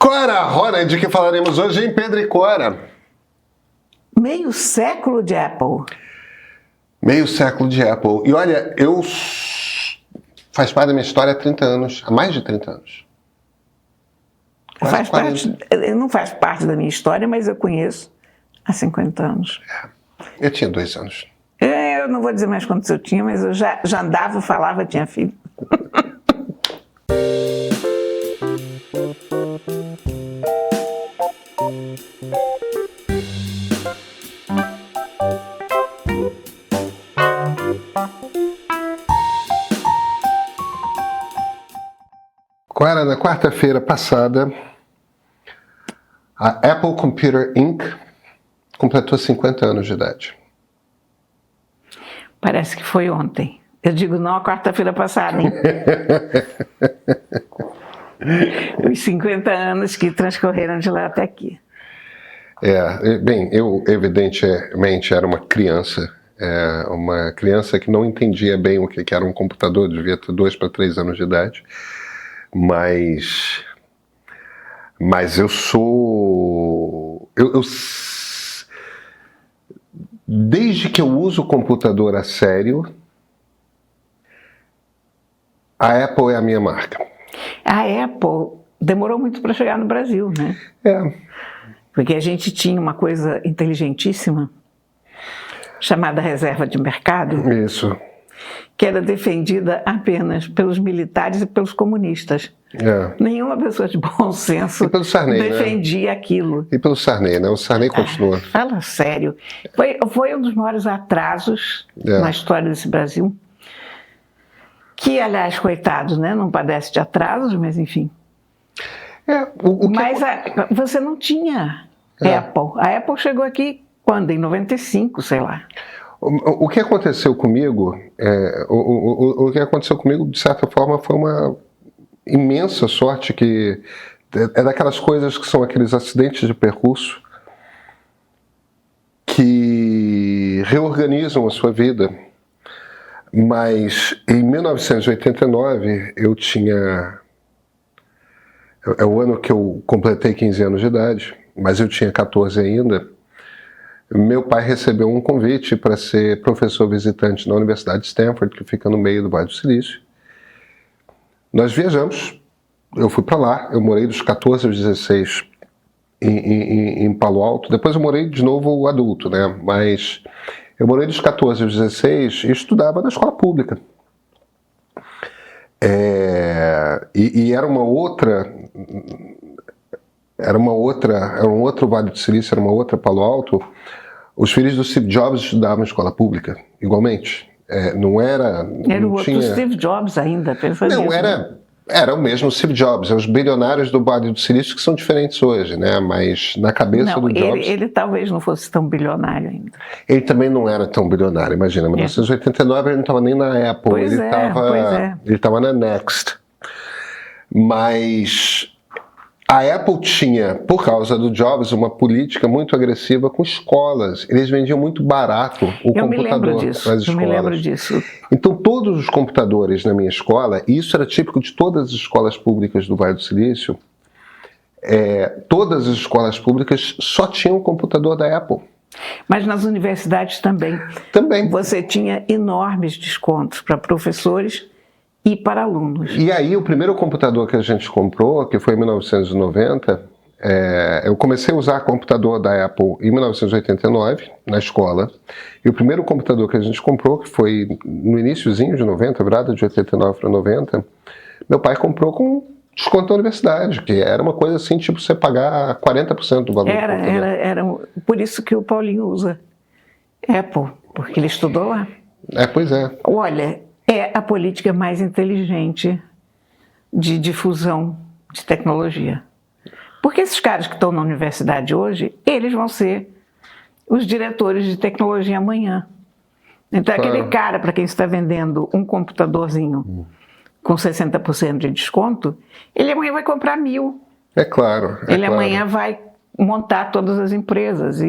Cora Ronen, de que falaremos hoje em Pedro e Cora? Meio século de Apple. Meio século de Apple. E olha, faz parte da minha história há 30 anos, há mais de 30 anos. Não faz parte da minha história, mas eu conheço há 50 anos. Eu tinha 2 anos. Eu não vou dizer mais quantos eu tinha, mas eu já andava, falava, tinha filho. Cora, na quarta-feira passada, a Apple Computer Inc. completou 50 anos de idade. Parece que foi ontem. Eu digo não a quarta-feira passada, hein? Os 50 anos que transcorreram de lá até aqui. Bem, eu evidentemente era uma criança que não entendia bem o que era um computador, devia ter 2 para 3 anos de idade, mas eu sou... Desde que eu uso o computador a sério, a Apple é a minha marca. A Apple demorou muito para chegar no Brasil, né? Porque a gente tinha uma coisa inteligentíssima chamada reserva de mercado. Isso. Que era defendida apenas pelos militares e pelos comunistas. Nenhuma pessoa de bom senso defendia aquilo. E pelo Sarney, né? O Sarney continua. Fala sério. Foi um dos maiores atrasos na história desse Brasil. Que, aliás, coitado, né? Não padece de atrasos, mas enfim. Mas você não tinha Apple. A Apple chegou aqui quando? Em 95, sei lá. O que aconteceu comigo, de certa forma, foi uma imensa sorte, que é daquelas coisas que são aqueles acidentes de percurso que reorganizam a sua vida. Mas em 1989, é o ano que eu completei 15 anos de idade, mas eu tinha 14 ainda. Meu pai recebeu um convite para ser professor visitante na Universidade de Stanford, que fica no meio do Vale do Silício. Nós viajamos, eu fui para lá, eu morei dos 14 aos 16 em Palo Alto. Depois eu morei de novo adulto, né? Mas eu morei dos 14 aos 16 e estudava na escola pública. E era um outro Vale do Silício, era uma outra Palo Alto. Os filhos do Steve Jobs estudavam em escola pública, igualmente. Era o outro Steve Jobs ainda, pensa nisso. Não, era o mesmo Steve Jobs, os bilionários do Vale do Silício que são diferentes hoje, né? Mas na cabeça do Jobs... Ele talvez não fosse tão bilionário ainda. Ele também não era tão bilionário, imagina. Em 1989 ele não estava nem na Apple, ele estava na Next. Mas a Apple tinha, por causa do Jobs, uma política muito agressiva com escolas. Eles vendiam muito barato o computador nas escolas. Eu me lembro disso. Então todos os computadores na minha escola, e isso era típico de todas as escolas públicas do Vale do Silício, todas as escolas públicas só tinham computador da Apple. Mas nas universidades também. Também. Você tinha enormes descontos para professores e para alunos. E aí o primeiro computador que a gente comprou, que foi em 1990, eu comecei a usar computador da Apple em 1989, na escola, e o primeiro computador que a gente comprou, que foi no iniciozinho de 90, virada de 89 para 90, meu pai comprou com desconto da universidade, que era uma coisa assim, tipo você pagar 40% do valor do computador. Era por isso que o Paulinho usa Apple, porque ele estudou lá. Pois é. Olha, é a política mais inteligente de difusão de tecnologia. Porque esses caras que estão na universidade hoje, eles vão ser os diretores de tecnologia amanhã. Então, aquele cara para quem está vendendo um computadorzinho com 60% de desconto, ele amanhã vai comprar 1000. É claro. Amanhã vai montar todas as empresas.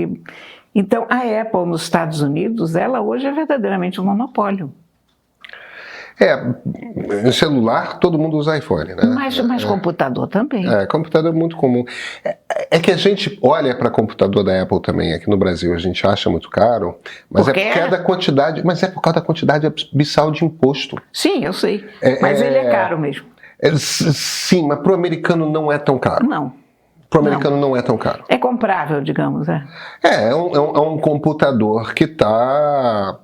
Então, a Apple nos Estados Unidos, ela hoje é verdadeiramente um monopólio. Em celular, todo mundo usa iPhone, né? Mas computador também. Computador é muito comum. É que a gente olha para computador da Apple também, aqui no Brasil, a gente acha muito caro, mas Porque é por causa da quantidade, mas é por causa da quantidade abissal de imposto. Sim, eu sei. Mas ele é caro mesmo. Sim, mas para o americano não é tão caro. Não. Para o americano não é tão caro. É comprável, digamos. É um computador que está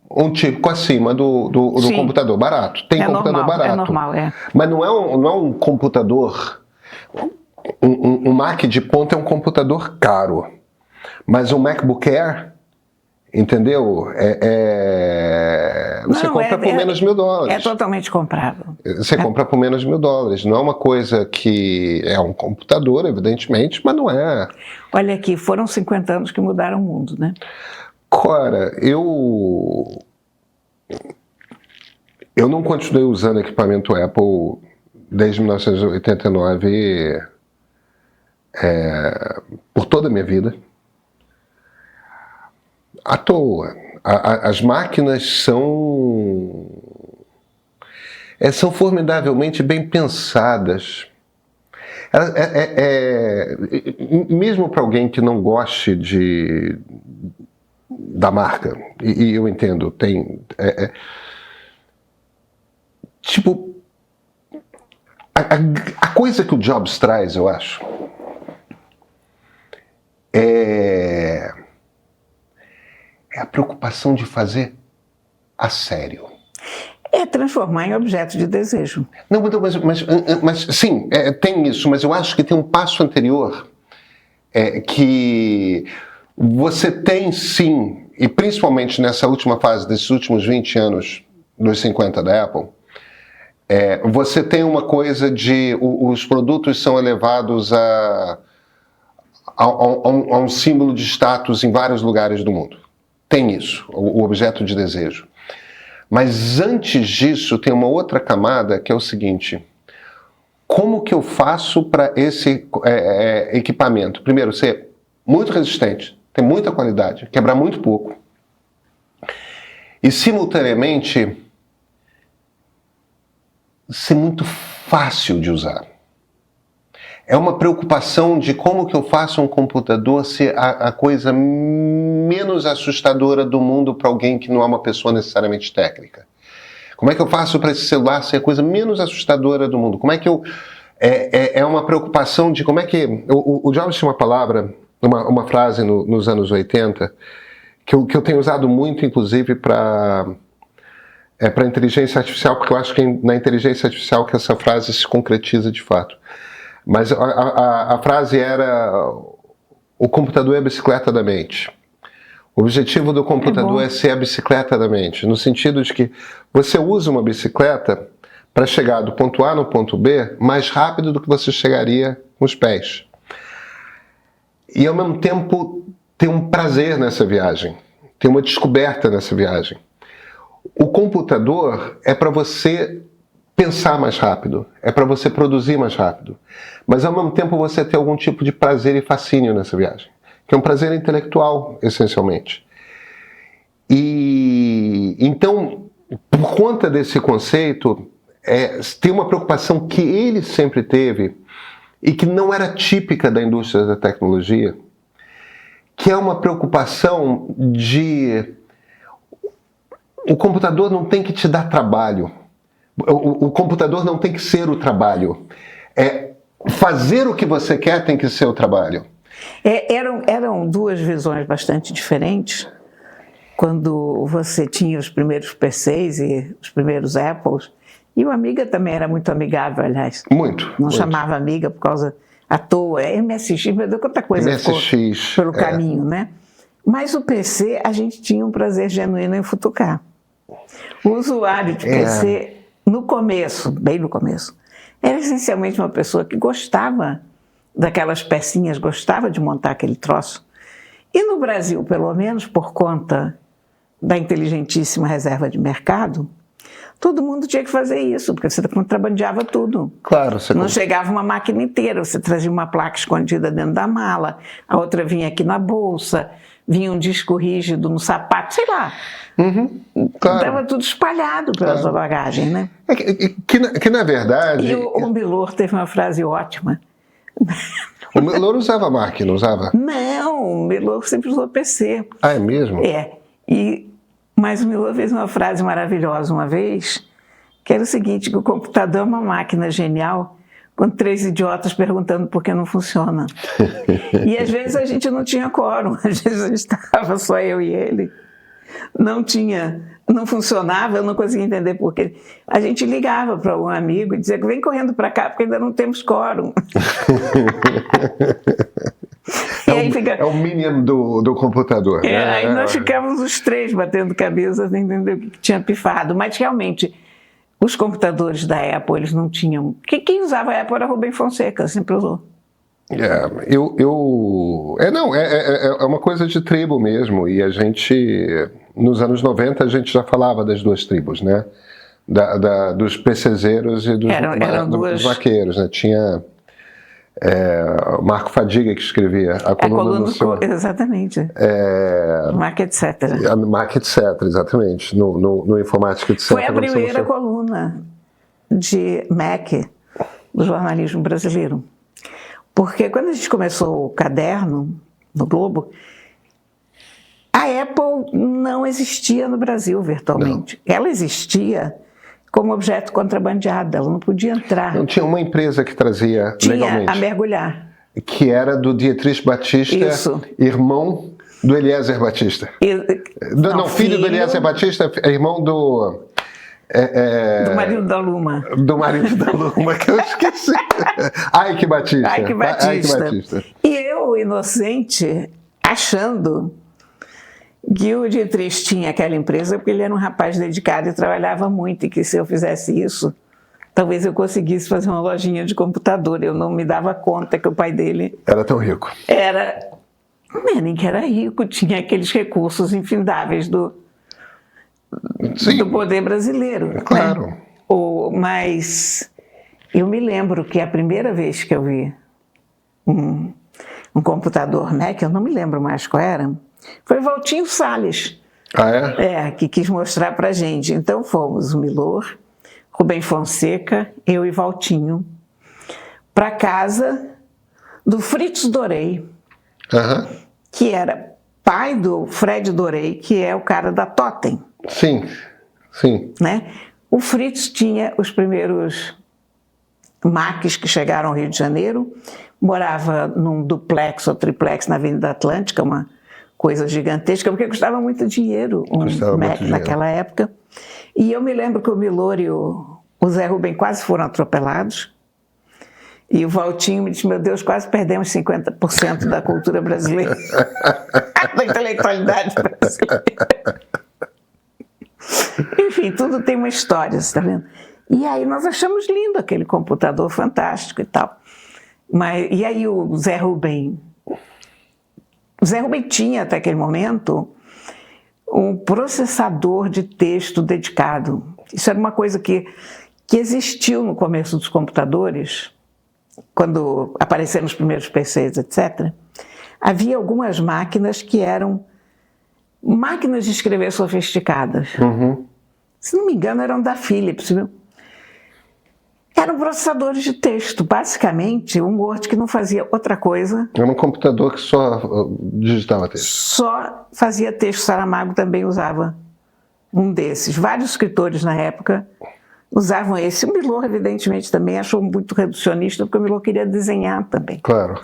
um tipo acima do computador barato. Tem computador normal, barato. É normal, Mas não é um computador... Um Mac de ponta é um computador caro. Mas um MacBook Air, entendeu? Você compra por menos de $1.000. É totalmente comprável. Você compra por menos de $1.000. Não é uma coisa que... É um computador, evidentemente, mas não é... Olha aqui, foram 50 anos que mudaram o mundo, né? Cora, eu não continuei usando equipamento Apple desde 1989 por toda a minha vida. À toa. As máquinas são formidavelmente bem pensadas. Mesmo para alguém que não goste da marca, e eu entendo, tipo, a coisa que o Jobs traz, eu acho, é a preocupação de fazer a sério. É transformar em objeto de desejo. Não, mas sim, tem isso, mas eu acho que tem um passo anterior que você tem sim, e principalmente nessa última fase, desses últimos 20 anos, dos 50 da Apple, você tem uma coisa de os produtos são elevados a um símbolo de status em vários lugares do mundo. Tem isso, o objeto de desejo. Mas antes disso tem uma outra camada que é o seguinte: como que eu faço para esse equipamento, primeiro, ser muito resistente, ter muita qualidade, quebrar muito pouco, e simultaneamente ser muito fácil de usar. É uma preocupação de como que eu faço um computador ser a coisa menos assustadora do mundo para alguém que não é uma pessoa necessariamente técnica. Como é que eu faço para esse celular ser a coisa menos assustadora do mundo? Como é que eu... É uma preocupação de como é que... O Jobs tinha uma palavra, uma frase nos anos 80, que eu tenho usado muito, inclusive, para inteligência artificial, porque eu acho que na inteligência artificial que essa frase se concretiza de fato. Mas a frase era: o computador é a bicicleta da mente. O objetivo do computador é ser a bicicleta da mente, no sentido de que você usa uma bicicleta para chegar do ponto A no ponto B mais rápido do que você chegaria com os pés. E ao mesmo tempo ter um prazer nessa viagem, ter uma descoberta nessa viagem. O computador é para você pensar mais rápido, é para você produzir mais rápido, mas ao mesmo tempo você ter algum tipo de prazer e fascínio nessa viagem, que é um prazer intelectual, essencialmente. E então, por conta desse conceito, tem uma preocupação que ele sempre teve e que não era típica da indústria da tecnologia, que é uma preocupação de... O computador não tem que te dar trabalho. O computador não tem que ser o trabalho. Fazer o que você quer tem que ser o trabalho. Eram duas visões bastante diferentes. Quando você tinha os primeiros PCs e os primeiros Apples, e o Amiga também era muito amigável, aliás. Muito. Não chamava Amiga por causa à toa. MSX, meu Deus, quanta coisa MSX, ficou pelo caminho, né? Mas o PC, a gente tinha um prazer genuíno em futucar. O usuário de PC... No começo, bem no começo, era essencialmente uma pessoa que gostava daquelas pecinhas, gostava de montar aquele troço. E no Brasil, pelo menos por conta da inteligentíssima reserva de mercado, todo mundo tinha que fazer isso, porque você contrabandeava tudo. Claro. Não chegava uma máquina inteira, você trazia uma placa escondida dentro da mala, a outra vinha aqui na bolsa, vinha um disco rígido no sapato, sei lá. Claro. Estava tudo espalhado pela sua bagagem, né? Que na verdade... E o Milor teve uma frase ótima. O Milor usava Mac, não usava? Não, o Milor sempre usou PC. Ah, é mesmo? Mas o Milor fez uma frase maravilhosa uma vez, que era o seguinte, que o computador é uma máquina genial, com 3 idiotas perguntando por que não funciona. E às vezes a gente não tinha quórum, às vezes a gente estava só eu e ele. Não funcionava, eu não conseguia entender por quê. A gente ligava para um amigo e dizia que vem correndo para cá porque ainda não temos quórum. É o mínimo do computador. Aí nós ficávamos os 3 batendo cabeça sem entender o que tinha pifado. Mas realmente, os computadores da Apple, eles não tinham... Quem usava a Apple era Rubem Fonseca, sempre usou. É uma coisa de tribo mesmo, e a gente, nos anos 90, a gente já falava das 2 tribos, né? Dos PCzeiros e dos vaqueiros, né? Tinha Marco Fadiga que escrevia a coluna do seu... Exatamente. Mac Etc. Mac Etc, exatamente, no Informática Etc. Foi a primeira coluna de Mac do jornalismo brasileiro. Porque quando a gente começou o caderno no Globo, a Apple não existia no Brasil virtualmente. Não. Ela existia como objeto contrabandeado, ela não podia entrar. Não tinha uma empresa que trazia legalmente. Tinha a Mergulhar. Que era do Dietrich Batista, Isso. Irmão do Eliezer Batista. Filho do Eliezer Batista, irmão do... do marido da Luma. Do marido da Luma, que eu esqueci. Ike Batista. Ike Batista. E eu, inocente, achando que o Dietrich tinha aquela empresa porque ele era um rapaz dedicado e trabalhava muito, e que se eu fizesse isso, talvez eu conseguisse fazer uma lojinha de computador. Eu não me dava conta que o pai dele... Era tão rico. Nem que era rico, tinha aqueles recursos infindáveis do poder brasileiro. Claro. Né? Mas eu me lembro que a primeira vez que eu vi um computador Mac, eu não me lembro mais qual era, foi o Valtinho Salles. Ah, é? Que quis mostrar pra gente. Então fomos o Milor, Rubem Fonseca, eu e Valtinho, para casa do Fritz Dorey, que era pai do Fred Dorey, que é o cara da Totem. Sim. Né? O Fritz tinha os primeiros Macs que chegaram ao Rio de Janeiro, morava num duplex ou triplex na Avenida Atlântica, uma coisa gigantesca, porque custava muito dinheiro Mac naquela época. E eu me lembro que o Milor e o Zé Rubem quase foram atropelados. E o Valtinho me disse, meu Deus, quase perdemos 50% da cultura brasileira, da intelectualidade brasileira. Enfim, tudo tem uma história, você está vendo? E aí nós achamos lindo aquele computador fantástico e tal. E aí o Zé Rubem tinha até aquele momento um processador de texto dedicado. Isso era uma coisa que existiu no começo dos computadores, quando apareceram os primeiros PCs, etc. Havia algumas máquinas que eram máquinas de escrever sofisticadas. Se não me engano, eram da Philips, viu? Eram processadores de texto, basicamente um Word que não fazia outra coisa. Era um computador que só digitava texto. Só fazia texto. Saramago também usava um desses. Vários escritores na época usavam esse. O Milor, evidentemente, também achou muito reducionista, porque o Milor queria desenhar também. Claro.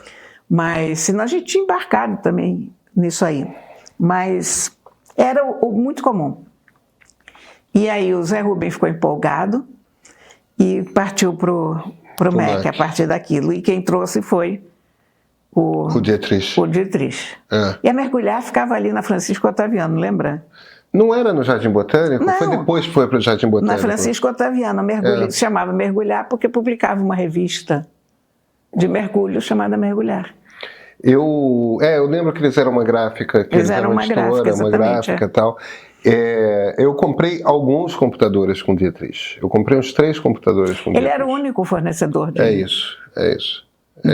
Mas senão a gente tinha embarcado também nisso aí. Mas era muito comum. E aí o Zé Rubem ficou empolgado e partiu pro Mac a partir daquilo. E quem trouxe foi o Dietrich. E a Mergulhar ficava ali na Francisco Otaviano, lembra? Não era no Jardim Botânico? Não, foi depois que foi para o Jardim Botânico? Na Francisco Otaviano. Se chamava Mergulhar porque publicava uma revista de mergulho chamada Mergulhar. Eu lembro que eles eram uma gráfica, que eles eram uma gráfica e tal. Eu comprei alguns computadores com Dietrich. Eu comprei uns 3 computadores com Dietrich. Ele era o único fornecedor de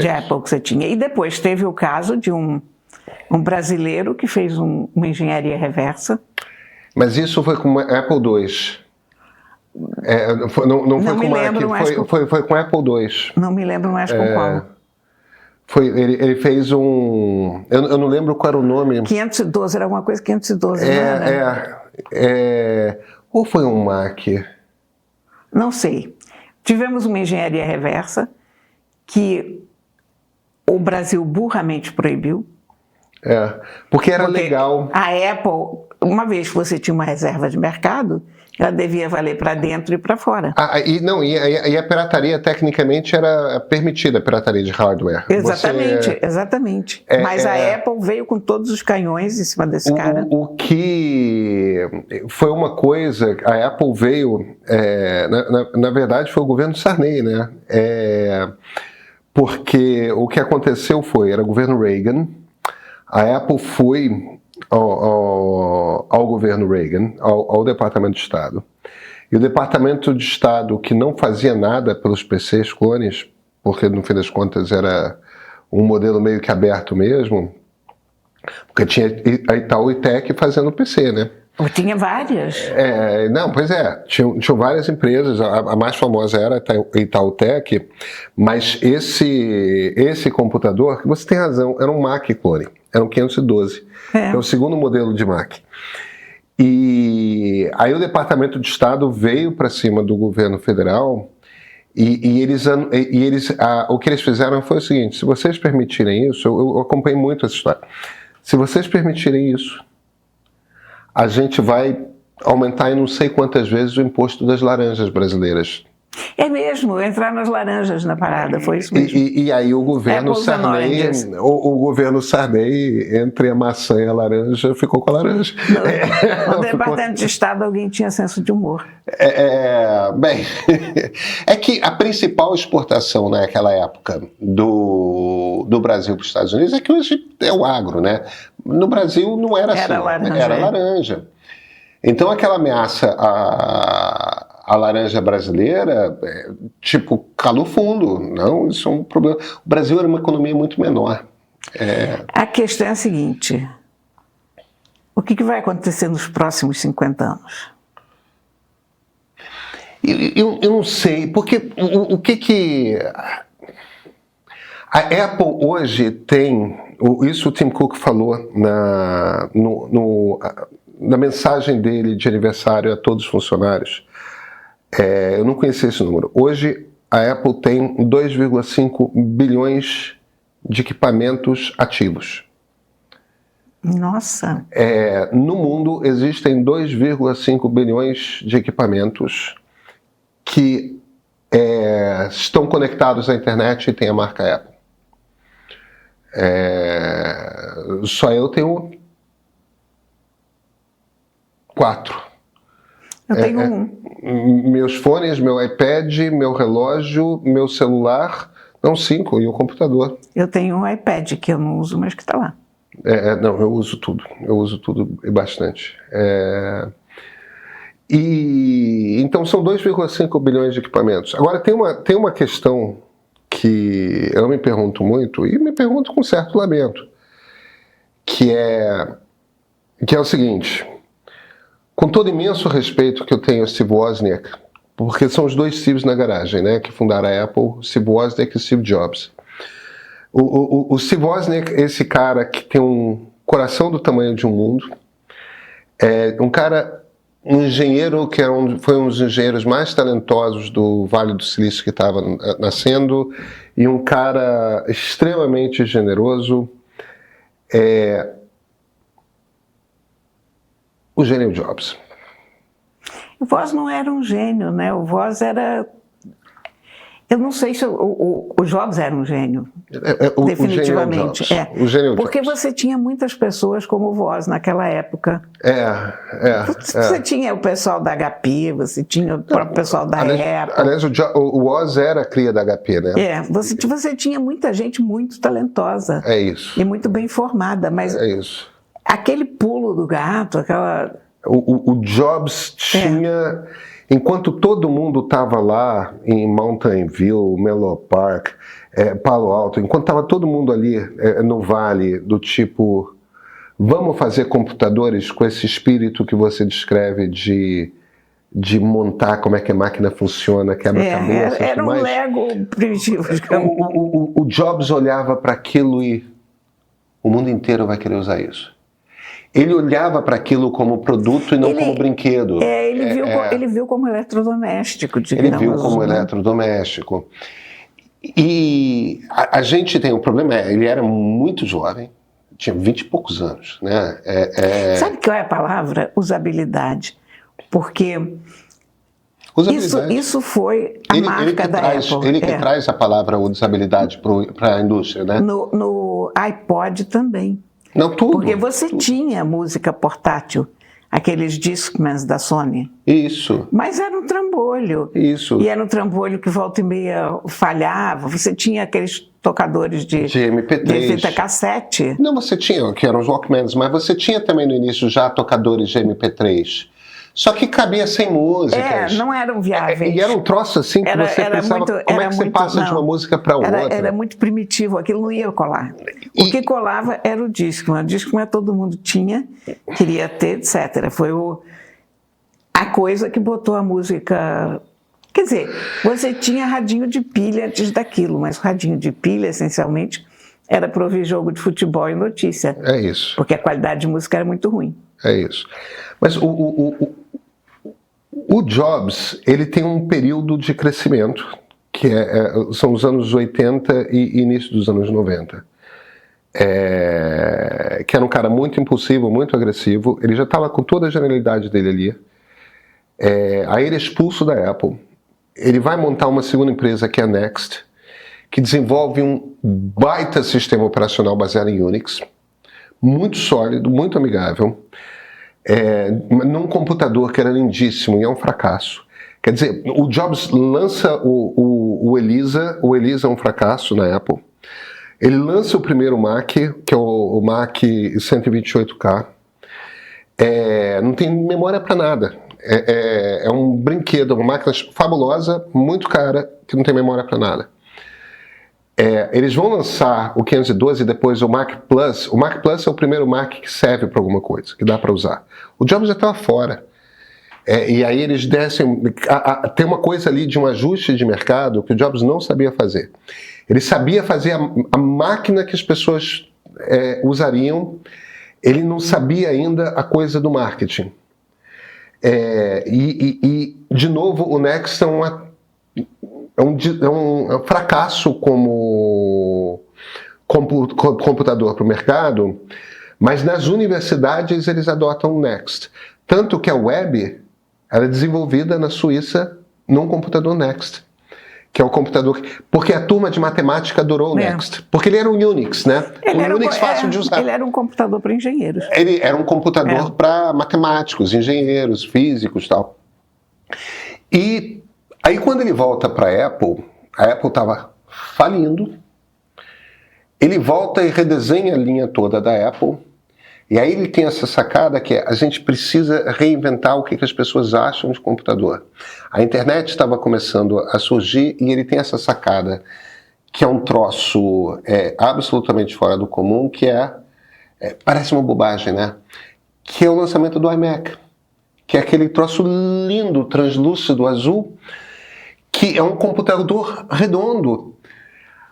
Apple que você tinha. E depois teve o caso de um Um brasileiro que fez uma engenharia reversa. Mas isso foi com Apple II. Não foi com Mac, foi com Apple II. Não me lembro mais com qual. Ele fez um... Eu não lembro qual era o nome. 512, era alguma coisa 512, não ou foi um Mac? Não sei. Tivemos uma engenharia reversa que o Brasil burramente proibiu. Porque legal. A Apple, uma vez que você tinha uma reserva de mercado, ela devia valer para dentro e para fora. E a pirataria, tecnicamente, era permitida, a pirataria de hardware. Exatamente. Mas a Apple veio com todos os canhões em cima desse cara. O que foi uma coisa, a Apple veio, na verdade, foi o governo Sarney, né? Porque o que aconteceu era o governo Reagan, a Apple foi ao governo Reagan, ao Departamento de Estado. E o Departamento de Estado, que não fazia nada pelos PCs clones, porque no fim das contas era um modelo meio que aberto mesmo, porque tinha a Itaú e Tech fazendo PC, né? Tinha várias. Tinham várias empresas, a mais famosa era a Itaú Tech, mas esse computador, você tem razão, era um Mac clone, era um 512, que é o segundo modelo de Mac. E aí o Departamento de Estado veio para cima do governo federal e o que eles fizeram foi o seguinte: se vocês permitirem isso, eu acompanhei muito essa história, se vocês permitirem isso, a gente vai aumentar em não sei quantas vezes o imposto das laranjas brasileiras. É mesmo, entrar nas laranjas na parada, foi isso mesmo. E aí o governo Sarney, o governo Sarney, entre a maçã e a laranja, ficou com a laranja. No Departamento de Estado alguém tinha senso de humor. Bem, é que a principal exportação naquela época do Brasil para os Estados Unidos é que hoje é o agro, né? No Brasil não era assim, era laranja. Então aquela ameaça a laranja brasileira, calou fundo. Não, isso é um problema. O Brasil era uma economia muito menor. A questão é a seguinte: o que vai acontecer nos próximos 50 anos? Eu não sei, porque o que... A Apple hoje tem... Isso o Tim Cook falou na mensagem dele de aniversário a todos os funcionários. Eu não conhecia esse número. Hoje, a Apple tem 2,5 bilhões de equipamentos ativos. Nossa! No mundo, existem 2,5 bilhões de equipamentos que estão conectados à internet e têm a marca Apple. Só eu tenho 4. Eu tenho Meus fones, meu iPad, meu relógio, meu celular, 5, e o computador. Eu tenho um iPad que eu não uso, mas que está lá. Não, eu uso tudo e bastante. Então são 2,5 bilhões de equipamentos. Agora tem uma questão que eu me pergunto muito, e me pergunto com certo lamento, que é o seguinte: com todo imenso respeito que eu tenho a Steve Wozniak, porque são os dois Steves na garagem, né, que fundaram a Apple, Steve Wozniak e Steve Jobs. O Steve Wozniak, esse cara que tem um coração do tamanho de um mundo, um engenheiro que foi um dos engenheiros mais talentosos do Vale do Silício que estava nascendo, e um cara extremamente generoso, o gênio Jobs. O Woz não era um gênio, né? O Woz era... Eu não sei se o Jobs era um gênio, definitivamente. O gênio Jobs. Porque você tinha muitas pessoas como o Woz naquela época. Você tinha o pessoal da HP, você tinha o próprio pessoal da Apple. Aliás, o Woz era a cria da HP, né? Você tinha muita gente muito talentosa. É isso. E muito bem formada, mas... É isso. Aquele pulo do gato, aquela... O Jobs tinha... Enquanto todo mundo estava lá em Mountain View, Menlo Park, Palo Alto, enquanto estava todo mundo ali no vale, do tipo, Vamos fazer computadores com esse espírito que você descreve de montar como é que a máquina funciona, quebra-cabeça. Era um Lego primitivo. O Jobs olhava para aquilo e o mundo inteiro vai querer usar isso. Ele olhava para aquilo como produto e não como brinquedo. Ele viu como eletrodoméstico, digamos. Ele viu como eletrodoméstico. E a gente tem um problema, ele era muito jovem, tinha 20 e poucos anos, né? Sabe qual é a palavra? Usabilidade. Porque isso foi a marca da Apple. Ele que traz a palavra usabilidade para a indústria, né? No iPod também. Não, tudo. Porque você tinha música portátil, aqueles Discmans da Sony. Isso. Mas era um trambolho. Isso. E era um trambolho que volta e meia falhava. Você tinha aqueles tocadores de MP3. De fita cassete. Não, você tinha, que eram os Walkmans, mas você tinha também no início já tocadores de MP3. Só que cabia sem músicas. Não eram viáveis. E era um troço assim que você pensava, como é que você passa de uma música para outra? Era muito primitivo, aquilo não ia colar. O que colava era o Discman. O Discman todo mundo tinha, queria ter, etc. Foi a coisa que botou a música... Quer dizer, você tinha radinho de pilha antes daquilo, mas o radinho de pilha, essencialmente, era para ouvir jogo de futebol e notícia. É isso. Porque a qualidade de música era muito ruim. É isso. Mas o Jobs, ele tem um período de crescimento, que são os anos 80 e início dos anos 90. Que era um cara muito impulsivo, muito agressivo. Ele já estava com toda a genialidade dele ali. Aí ele é expulso da Apple. Ele vai montar uma segunda empresa, que é a Next, que desenvolve um baita sistema operacional baseado em Unix, muito sólido, muito amigável, num computador que era lindíssimo e é um fracasso. Quer dizer, o Jobs lança o Elisa é um fracasso na Apple. Ele lança o primeiro Mac, que é o Mac 128K. Não tem memória para nada. É um brinquedo, uma máquina fabulosa, muito cara, que não tem memória para nada. Eles vão lançar o 512 e depois o Mac Plus. O Mac Plus é o primeiro Mac que serve para alguma coisa, que dá para usar. O Jobs já estava fora. E aí eles descem... Tem uma coisa ali de um ajuste de mercado que o Jobs não sabia fazer. Ele sabia fazer a máquina que as pessoas usariam, ele não sabia ainda a coisa do marketing. De novo, o Next é um fracasso como computador para o mercado, mas nas universidades eles adotam o Next. Tanto que a web era desenvolvida na Suíça num computador Next, que é o computador... Porque a turma de matemática adorou o Next, porque ele era um Unix, né? Unix fácil de usar. Ele era um computador para engenheiros. Ele era um computador para matemáticos, engenheiros, físicos e tal. E aí quando ele volta para a Apple estava falindo, ele volta e redesenha a linha toda da Apple, e aí ele tem essa sacada que a gente precisa reinventar o que as pessoas acham de computador. A internet estava começando a surgir e ele tem essa sacada, que é um troço absolutamente fora do comum, que parece uma bobagem, né? Que é o lançamento do iMac, que é aquele troço lindo, translúcido, azul, que é um computador redondo.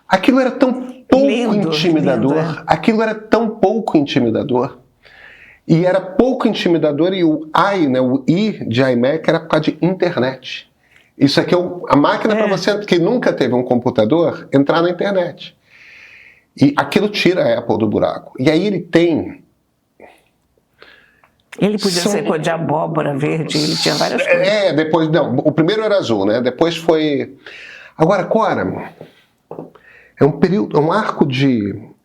Aquilo era tão pouco intimidador. Aquilo era tão pouco intimidador. E era pouco intimidador, e o I de iMac era por causa de internet. Isso aqui é a máquina para você que nunca teve um computador entrar na internet. E aquilo tira a Apple do buraco. E aí ele tem... Ele podia ser cor de abóbora verde, ele tinha várias coisas. Depois... Não, o primeiro era azul, né? Depois foi... Agora, Cora, é um arco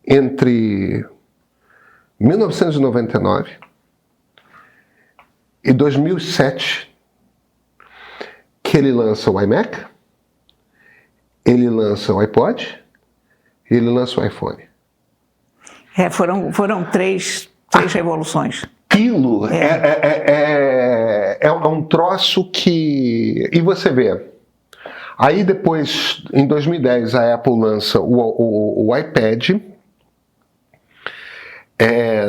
entre 1999 e 2007 que ele lança o iMac, ele lança o iPod e ele lança o iPhone. Foram três revoluções. Aquilo é um troço que... E você vê, aí depois, em 2010, a Apple lança o iPad,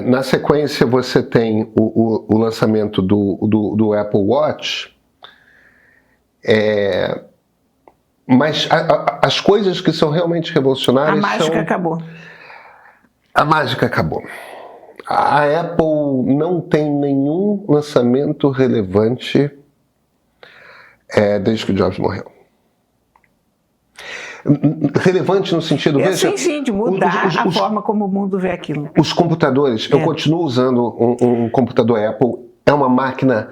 Na sequência, você tem o lançamento do Apple Watch, mas as coisas que são realmente revolucionárias A mágica acabou. A mágica acabou. A Apple não tem nenhum lançamento relevante desde que o Jobs morreu. Relevante no sentido... veja, sim, de mudar a forma como o mundo vê aquilo. Os computadores, eu continuo usando um computador Apple, é uma máquina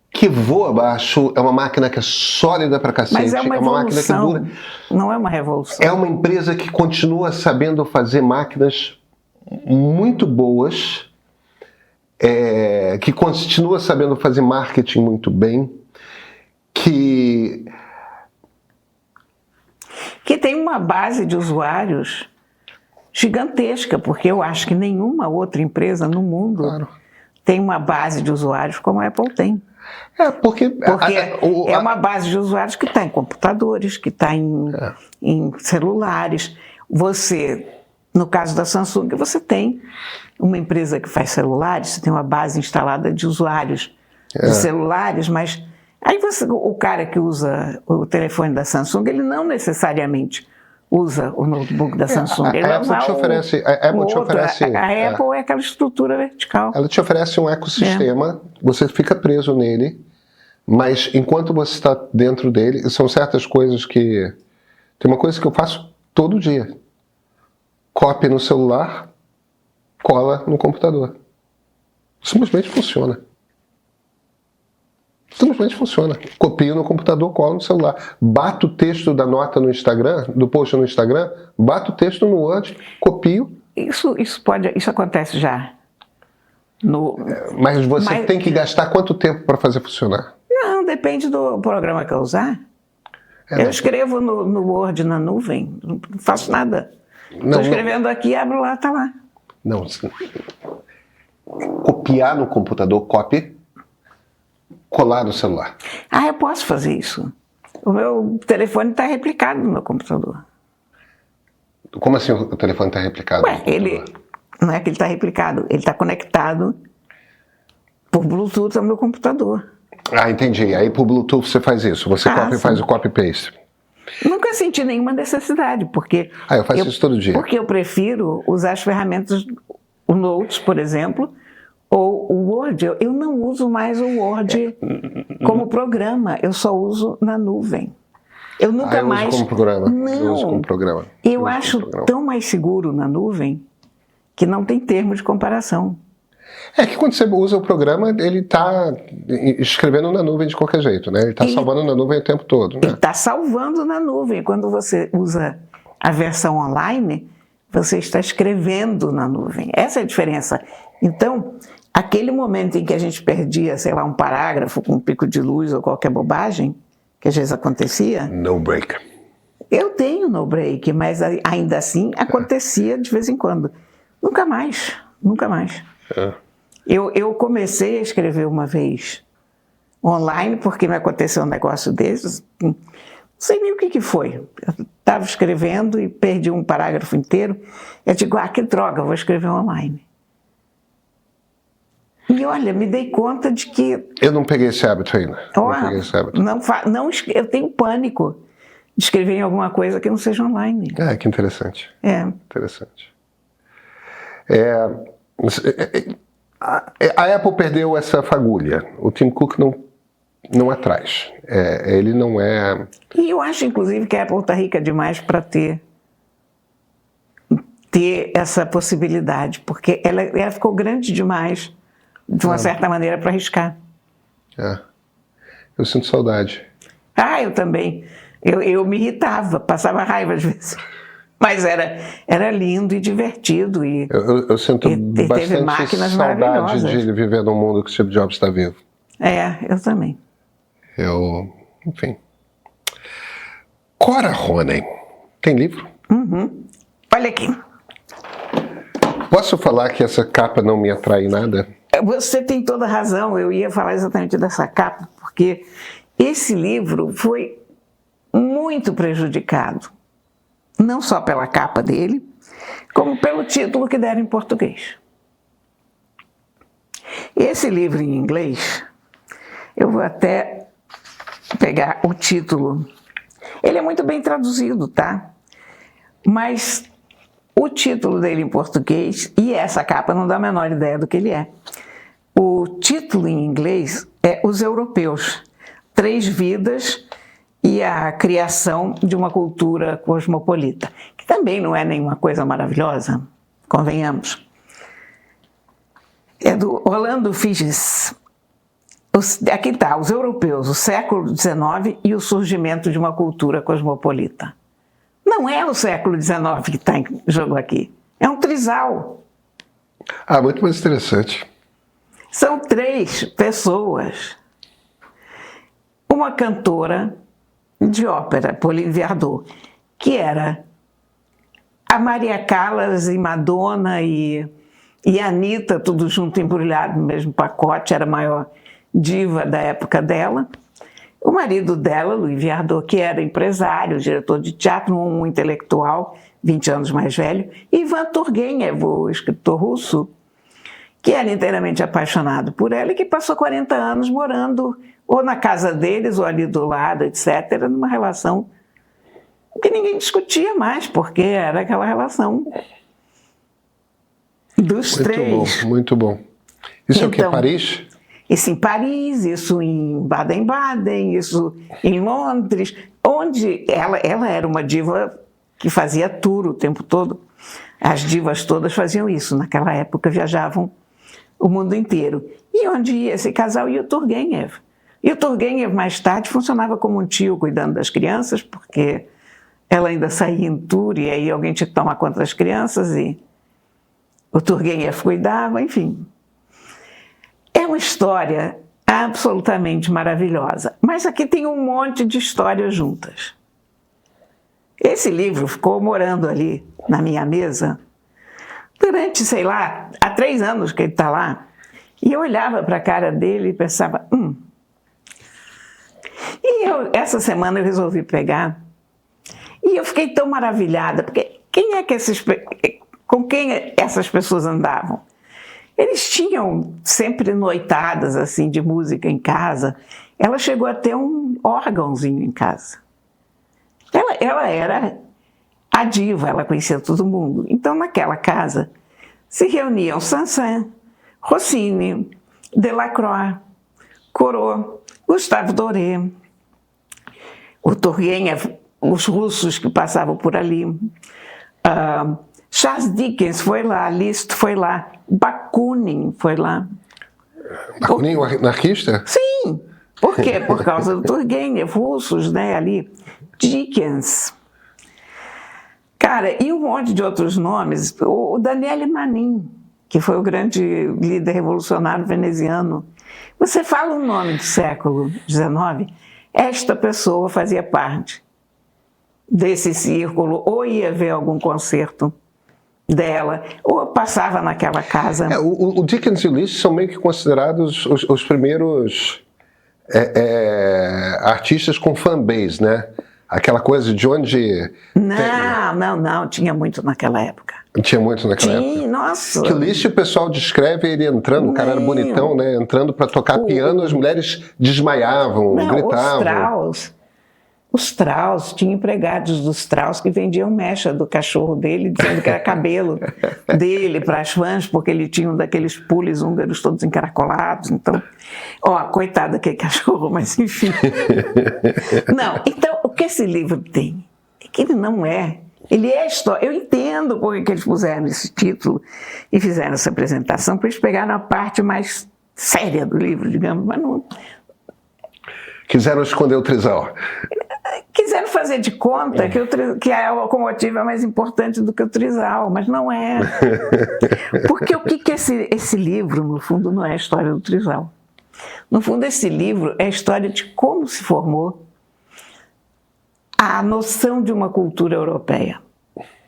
que voa abaixo, é uma máquina que é sólida pra cacete, Mas é uma máquina que dura. Não é uma revolução. É uma empresa que continua sabendo fazer máquinas muito boas, que continua sabendo fazer marketing muito bem, que tem uma base de usuários gigantesca, porque eu acho que nenhuma outra empresa no mundo tem uma base de usuários como a Apple tem. Porque é uma base de usuários que está em computadores, que está em celulares. Você, no caso da Samsung, você tem uma empresa que faz celulares, você tem uma base instalada de usuários de celulares, mas aí o cara que usa o telefone da Samsung, ele não necessariamente usa o notebook da Samsung. Ele vai usar a Apple é aquela estrutura vertical. Ela te oferece um ecossistema, você fica preso nele, mas enquanto você está dentro dele, são certas coisas que... Tem uma coisa que eu faço todo dia. Copia no celular, cola no computador. Simplesmente funciona. Simplesmente funciona. Copio no computador, colo no celular. Bato o texto da nota no Instagram, do post no Instagram, bato o texto no Word, copio. Isso acontece já. Mas você tem que gastar quanto tempo para fazer funcionar? Não, depende do programa que eu usar. Eu escrevo no Word na nuvem, não faço nada. Estou escrevendo aqui, abro lá, está lá. Não. Copiar no computador, copy, colar no celular. Eu posso fazer isso. O meu telefone está replicado no meu computador. Como assim o telefone está replicado? Não é que ele está replicado, ele está conectado por Bluetooth ao meu computador. Entendi. Aí por Bluetooth você faz isso, você copia e faz o copy-paste. Nunca senti nenhuma necessidade, porque... eu faço isso todo dia. Porque eu prefiro usar as ferramentas, o Notes, por exemplo, ou o Word. Eu não uso mais o Word como programa, eu só uso na nuvem. Eu nunca mais... uso como programa. Não, eu uso como programa. Eu acho tão mais seguro na nuvem que não tem termo de comparação. Que quando você usa o programa, ele está escrevendo na nuvem de qualquer jeito, né? Ele está salvando na nuvem o tempo todo. Né? Ele está salvando na nuvem. Quando você usa a versão online, você está escrevendo na nuvem. Essa é a diferença. Então, aquele momento em que a gente perdia, sei lá, um parágrafo com um pico de luz ou qualquer bobagem, que às vezes acontecia... No break. Eu tenho no break, mas ainda assim acontecia de vez em quando. Nunca mais. Eu comecei a escrever uma vez online, porque me aconteceu um negócio desses, não sei nem o que foi. Eu estava escrevendo e perdi um parágrafo inteiro. Eu digo, que droga, vou escrever online. E olha, me dei conta de que... Eu não peguei esse hábito ainda. Eu tenho pânico de escrever em alguma coisa que não seja online. Que interessante. Interessante. A Apple perdeu essa fagulha. O Tim Cook não atrás. Ele não é... E eu acho, inclusive, que a Apple está rica demais para ter essa possibilidade, porque ela ficou grande demais, de uma certa maneira, para arriscar. Eu sinto saudade. Eu também. Eu me irritava, passava raiva às vezes. Mas era lindo e divertido. Eu sinto bastante saudade de viver num mundo que o Steve Jobs está vivo. Eu também. Enfim. Cora Ronen. Tem livro? Olha aqui. Posso falar que essa capa não me atrai nada? Você tem toda a razão. Eu ia falar exatamente dessa capa, porque esse livro foi muito prejudicado. Não só pela capa dele, como pelo título que deram em português. Esse livro em inglês, eu vou até pegar o título. Ele é muito bem traduzido, tá? Mas o título dele em português, e essa capa não dá a menor ideia do que ele é. O título em inglês é Os Europeus, 3 Vidas e a Criação de uma Cultura Cosmopolita, que também não é nenhuma coisa maravilhosa, convenhamos. É do Orlando Figes. Aqui está, Os Europeus, o século XIX e o surgimento de uma cultura cosmopolita. Não é o século XIX que está em jogo aqui, é um trisal. Ah, muito mais interessante. São 3 pessoas. Uma cantora de ópera, Pauline Viardot, que era a Maria Callas e Madonna e a Anitta, tudo junto embrulhado no mesmo pacote, era a maior diva da época dela. O marido dela, Louis Viardot, que era empresário, diretor de teatro, um intelectual, 20 anos mais velho, e Ivan Turgenev, o escritor russo, que era inteiramente apaixonado por ela e que passou 40 anos morando ou na casa deles ou ali do lado, etc., numa relação que ninguém discutia mais, porque era aquela relação dos Muito 3. bom, muito bom. Isso é o que? Então, Paris? Isso em Paris, isso em Baden-Baden, isso em Londres, onde ela era uma diva que fazia tour o tempo todo. As divas todas faziam isso, naquela época viajavam o mundo inteiro. E onde ia esse casal ia o Turgenev. E o Turgenev, mais tarde, funcionava como um tio cuidando das crianças, porque ela ainda saía em tour e aí alguém tinha que tomar conta das crianças e o Turgenev cuidava, enfim. É uma história absolutamente maravilhosa, mas aqui tem um monte de histórias juntas. Esse livro ficou morando ali na minha mesa durante, sei lá, há 3 anos que ele está lá, e eu olhava para a cara dele e pensava, E essa semana eu resolvi pegar, e eu fiquei tão maravilhada, porque com quem essas pessoas andavam? Eles tinham sempre noitadas assim de música em casa. Ela chegou a ter um órgãozinho em casa. Ela era a diva, ela conhecia todo mundo. Então, naquela casa, se reuniam Saint-Saëns, Rossini, Delacroix, Corot, Gustave Doré, o Turgenev, os russos que passavam por ali, Charles Dickens foi lá, Liszt foi lá, Bakunin foi lá. Bakunin, o anarquista? Sim! Por quê? Por causa do Turgenev, russos, né, ali. Dickens. Cara, e um monte de outros nomes. O Daniele Manin, que foi o grande líder revolucionário veneziano. Você fala um nome do século XIX, esta pessoa fazia parte desse círculo, ou ia ver algum concerto dela, ou passava naquela casa. O Dickens e o Liszt são meio que considerados os primeiros artistas com fanbase, né? Aquela coisa de onde... Não, tinha muito naquela época. Tinha muito naquela época? Nossa! Que o Liszt, o pessoal descreve ele entrando, o cara era bonitão, né? Entrando para tocar piano, as mulheres desmaiavam, gritavam. Os Strauss, tinha empregados dos Strauss que vendiam mecha do cachorro dele, dizendo que era cabelo dele para as fãs, porque ele tinha um daqueles pules húngaros todos encaracolados. Então, coitado daquele cachorro, mas enfim. Não, então, o que esse livro tem? É que ele não é. Ele é história. Eu entendo porque que eles puseram esse título e fizeram essa apresentação, para eles pegaram a parte mais séria do livro, digamos, mas não... Quiseram esconder o trisal. Quiseram fazer de conta que a locomotiva é mais importante do que o trisal, mas não é. Porque o que esse livro, no fundo, não é a história do trisal. No fundo, esse livro é a história de como se formou a noção de uma cultura europeia.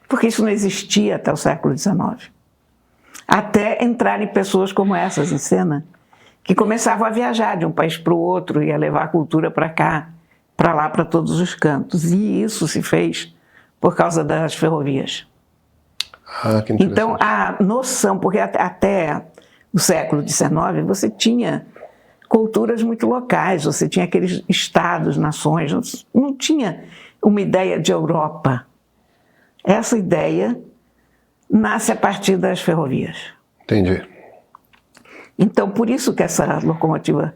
Porque isso não existia até o século XIX. Até entrarem pessoas como essas em cena, que começavam a viajar de um país para o outro e a levar a cultura para cá, para lá, para todos os cantos. E isso se fez por causa das ferrovias. Ah, que interessante. Então, a noção, porque até do século XIX, você tinha culturas muito locais, você tinha aqueles estados, nações, não tinha uma ideia de Europa. Essa ideia nasce a partir das ferrovias. Entendi. Então, por isso que essa locomotiva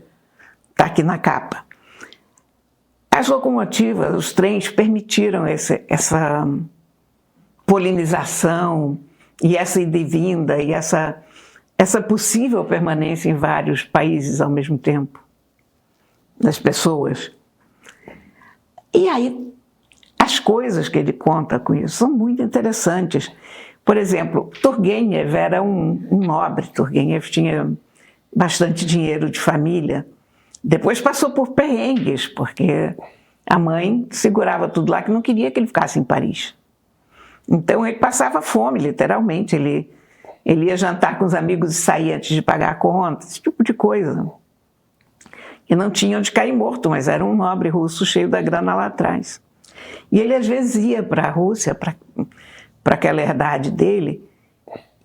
está aqui na capa. As locomotivas, os trens, permitiram essa polinização e essa ida e vinda e essa possível permanência em vários países ao mesmo tempo, das pessoas. E aí, as coisas que ele conta com isso são muito interessantes. Por exemplo, Turgenev era um nobre. Turgenev tinha bastante dinheiro de família. Depois passou por perrengues, porque a mãe segurava tudo lá, que não queria que ele ficasse em Paris. Então ele passava fome, literalmente. Ele ia jantar com os amigos e sair antes de pagar a conta, esse tipo de coisa. E não tinha onde cair morto, mas era um nobre russo cheio da grana lá atrás. E ele às vezes ia para a Rússia, para aquela herdade dele,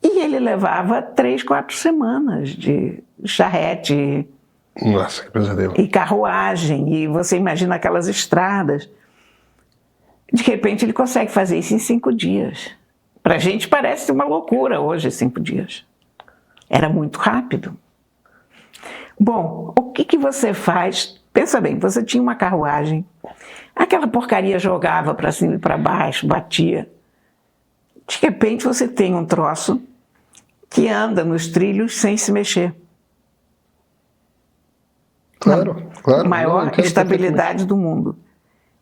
e ele levava 3, 4 semanas de charrete. Nossa, que pesadelo. E carruagem, e você imagina aquelas estradas. De repente ele consegue fazer isso em 5 dias. Para a gente parece uma loucura hoje, 5 dias. Era muito rápido. Bom, o que você faz? Pensa bem, você tinha uma carruagem, aquela porcaria jogava para cima e para baixo, batia. De repente você tem um troço que anda nos trilhos sem se mexer. Claro, claro. Maior estabilidade do mundo.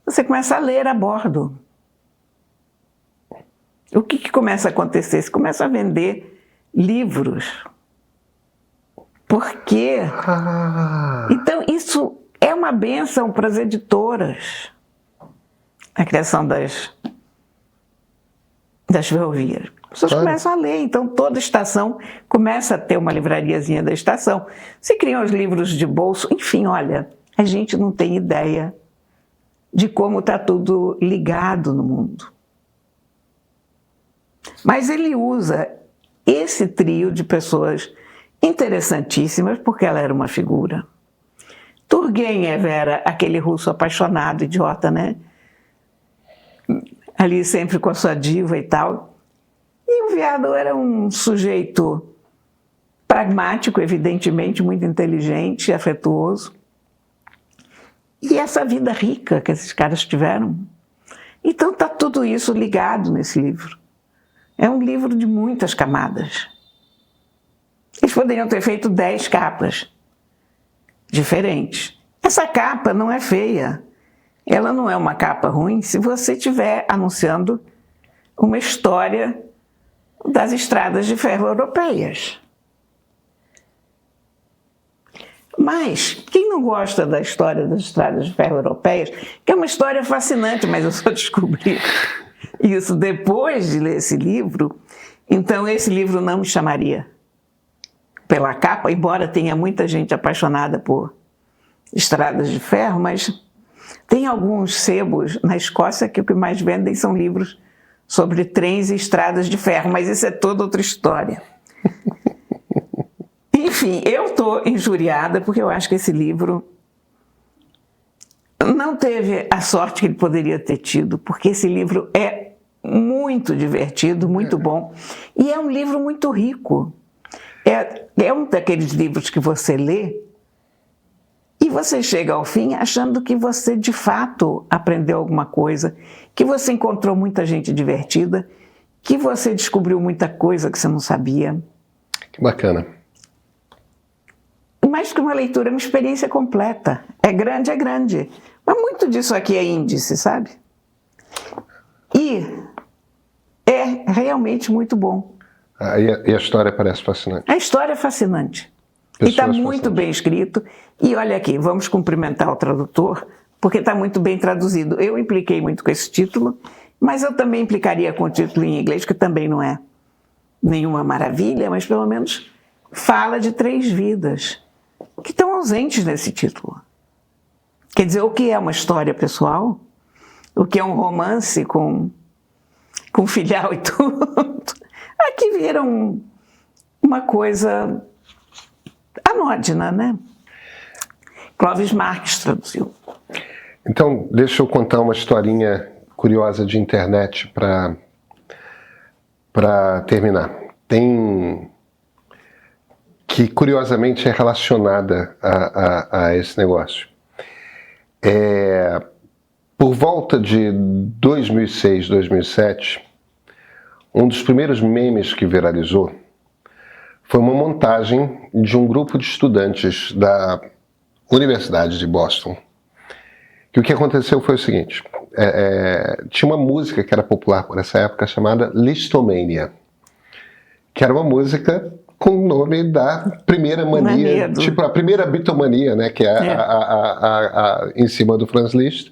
Você começa a ler a bordo. O que começa a acontecer? Você começa a vender livros. Por quê? Então, isso é uma bênção para as editoras. A criação das ferrovias. As pessoas começam a ler, então toda estação começa a ter uma livrariazinha da estação. Se criam os livros de bolso, enfim, olha, a gente não tem ideia de como está tudo ligado no mundo. Mas ele usa esse trio de pessoas interessantíssimas, porque ela era uma figura. Turgenev era aquele russo apaixonado, idiota, né? Ali sempre com a sua diva e tal. E o Viardot era um sujeito pragmático, evidentemente, muito inteligente, afetuoso. E essa vida rica que esses caras tiveram. Então está tudo isso ligado nesse livro. É um livro de muitas camadas. Eles poderiam ter feito 10 capas diferentes. Essa capa não é feia. Ela não é uma capa ruim se você estiver anunciando uma história das estradas de ferro europeias. Mas quem não gosta da história das estradas de ferro europeias, que é uma história fascinante, mas eu só descobri isso depois de ler esse livro, então esse livro não me chamaria pela capa, embora tenha muita gente apaixonada por estradas de ferro, mas tem alguns sebos na Escócia que o que mais vendem são livros sobre trens e estradas de ferro, mas isso é toda outra história. Enfim, eu estou injuriada porque eu acho que esse livro não teve a sorte que ele poderia ter tido, porque esse livro é muito divertido, muito bom, e é um livro muito rico. É um daqueles livros que você lê e você chega ao fim achando que você de fato aprendeu alguma coisa, que você encontrou muita gente divertida, que você descobriu muita coisa que você não sabia. Que bacana. Mais que uma leitura, é uma experiência completa. É grande. Mas muito disso aqui é índice, sabe? E é realmente muito bom. E a história parece fascinante. A história é fascinante. E está muito bem escrito. E olha aqui, vamos cumprimentar o tradutor, porque está muito bem traduzido. Eu impliquei muito com esse título, mas eu também implicaria com o título em inglês, que também não é nenhuma maravilha, mas pelo menos fala de 3 vidas que estão ausentes nesse título. Quer dizer, o que é uma história pessoal, o que é um romance com filial e tudo, aqui vira uma coisa anódina, né? Clóvis Marques traduziu. Então, deixa eu contar uma historinha curiosa de internet para terminar. Que curiosamente é relacionada a esse negócio. Por volta de 2006, 2007, um dos primeiros memes que viralizou foi uma montagem de um grupo de estudantes da Universidade de Boston. Que o que aconteceu foi o seguinte, tinha uma música que era popular por essa época chamada Listomania, que era uma música com o nome da primeira mania, tipo a primeira bitomania, né, que é em cima do Franz Liszt.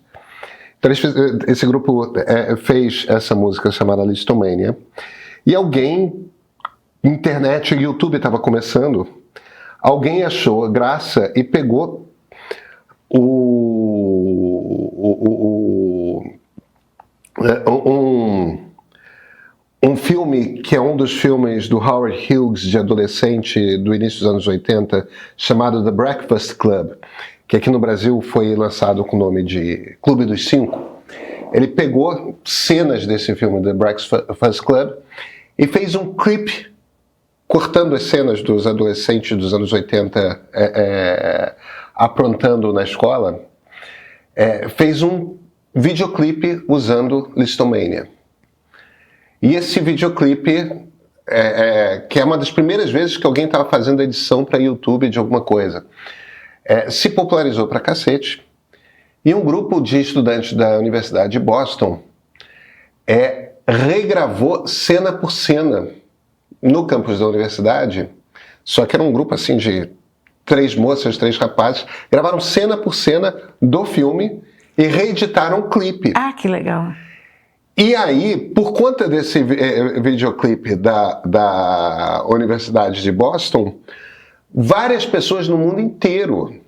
Então esse grupo fez essa música chamada Listomania, e alguém, internet, o YouTube estava começando, alguém achou graça e pegou um filme que é um dos filmes do Howard Hughes de adolescente do início dos anos 80, chamado The Breakfast Club, que aqui no Brasil foi lançado com o nome de Clube dos Cinco. Ele pegou cenas desse filme, The Breakfast Club, e fez um clipe cortando as cenas dos adolescentes dos anos 80 aprontando na escola, fez um videoclipe usando Listomania. E esse videoclipe, que é uma das primeiras vezes que alguém estava fazendo edição para YouTube de alguma coisa, se popularizou pra cacete, e um grupo de estudantes da Universidade de Boston regravou cena por cena no campus da universidade, só que era um grupo assim de 3 moças, 3 rapazes, gravaram cena por cena do filme e reeditaram o clipe. Ah, que legal. E aí, por conta desse videoclipe da Universidade de Boston, várias pessoas no mundo inteiro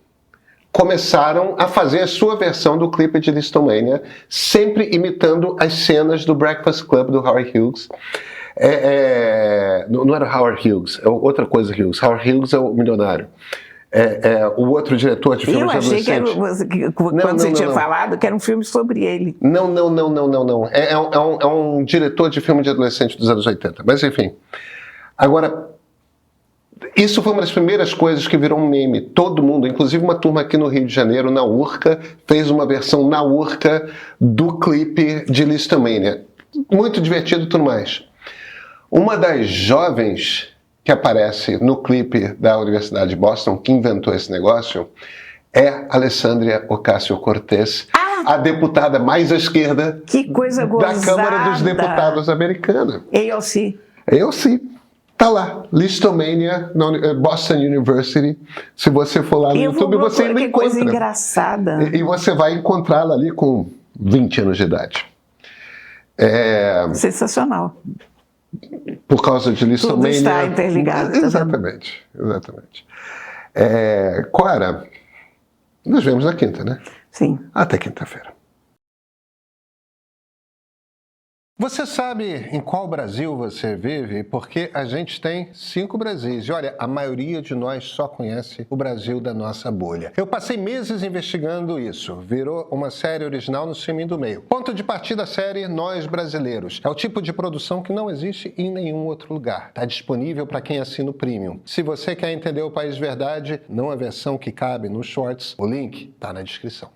começaram a fazer a sua versão do clipe de Listomania, sempre imitando as cenas do Breakfast Club do Howard Hughes. Não era Howard Hughes, é outra coisa Hughes. Howard Hughes é o milionário. O outro diretor de filmes de adolescente. Eu achei que quando você tinha falado que era um filme sobre ele. Não. É um diretor de filme de adolescente dos anos 80. Mas enfim. Agora, isso foi uma das primeiras coisas que virou um meme. Todo mundo, inclusive uma turma aqui no Rio de Janeiro, na Urca, fez uma versão na Urca do clipe de Listomania. Muito divertido e tudo mais. Uma das jovens que aparece no clipe da Universidade de Boston, que inventou esse negócio, é Alexandria Ocasio-Cortez, a deputada mais à esquerda que coisa gozada da Câmara dos Deputados americana. AOC. Tá lá, Listomania, na Boston University. Se você for lá no YouTube, você ainda encontra. Que coisa engraçada. E você vai encontrá-la ali com 20 anos de idade. Sensacional. Por causa de Listomania. Tudo está interligado. Exatamente. Cora, nos vemos na quinta, né? Sim. Até quinta-feira. Você sabe em qual Brasil você vive? Porque a gente tem 5 Brasis. E olha, a maioria de nós só conhece o Brasil da nossa bolha. Eu passei meses investigando isso. Virou uma série original no streaming do meio. Ponto de partida da série Nós Brasileiros. É o tipo de produção que não existe em nenhum outro lugar. Está disponível para quem assina o Premium. Se você quer entender o país de verdade, não a versão que cabe nos shorts, o link está na descrição.